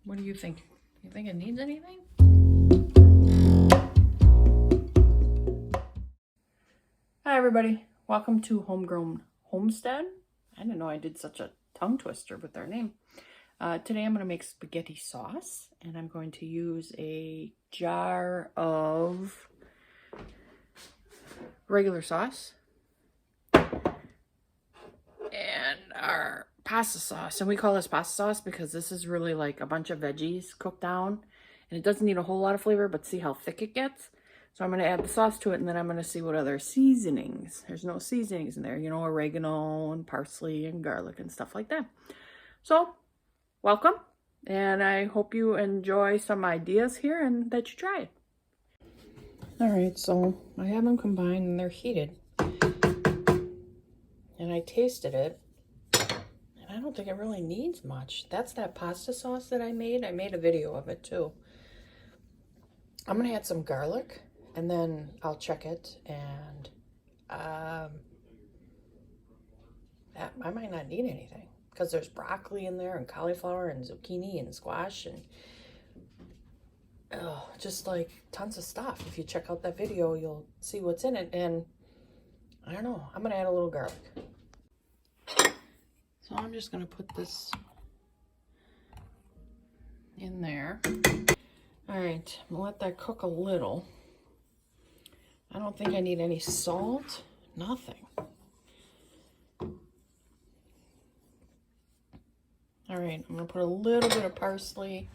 What do you think? You think it needs anything? Hi everybody, welcome to Homegrown Homestead. I didn't know I did such a tongue twister with their name. Today I'm going to make spaghetti sauce, and I'm going to use a jar of regular sauce and our pasta sauce. And we call this pasta sauce because this is really like a bunch of veggies cooked down, and it doesn't need a whole lot of flavor, but see how thick it gets. So I'm going to add the sauce to it, and then I'm going to see what other seasonings. There's no seasonings in there, you know, oregano and parsley and garlic and stuff like that. So welcome, and I hope you enjoy some ideas here and that you try it. All right, so I have them combined and they're heated. And I tasted it, and I don't think it really needs much. That's that pasta sauce that I made. I made a video of it too. I'm gonna add some garlic, and then I'll check it, and I might not need anything because there's broccoli in there and cauliflower and zucchini and squash and just like tons of stuff. If you check out that video, you'll see what's in it. And I don't know, I'm gonna add a little garlic. So I'm just gonna put this in there. All right, I'm gonna let that cook a little. I don't think I need any salt, nothing. All right, I'm gonna put a little bit of parsley.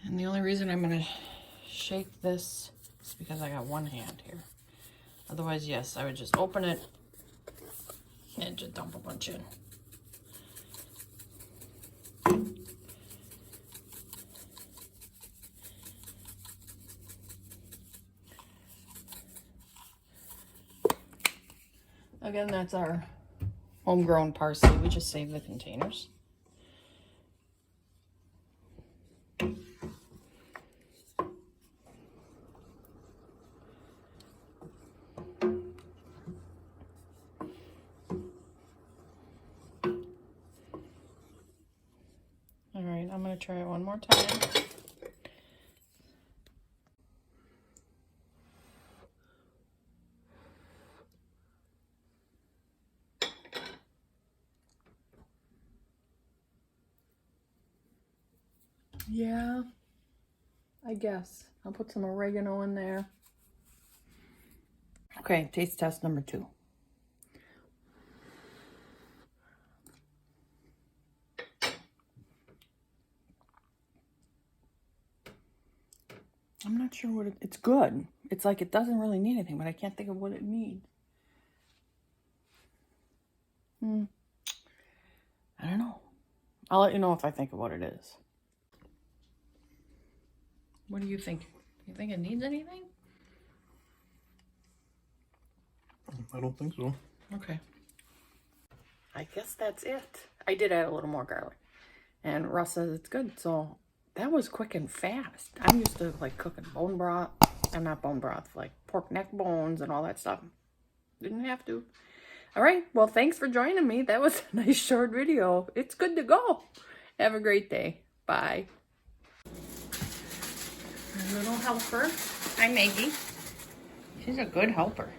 And the only reason I'm gonna shake this is because I got one hand here. Otherwise, yes, I would just open it and just dump a bunch in. Again, that's our homegrown parsley. We just save the containers. All right, I'm going to try it one more time. Yeah, I guess. I'll put some oregano in there. Okay, taste test number 2. I'm not sure what it's good. It's like it doesn't really need anything, but I can't think of what it needs. I don't know. I'll let you know if I think of what it is. What do you think? You think it needs anything? I don't think so. Okay. I guess that's it. I did add a little more garlic, and Russ says it's good. So that was quick and fast. I'm used to like cooking bone broth. I'm not bone broth, like pork neck bones and all that stuff. Didn't have to. All right. Well, thanks for joining me. That was a nice short video. It's good to go. Have a great day. Bye. Our little helper. Hi, Maggie. She's a good helper.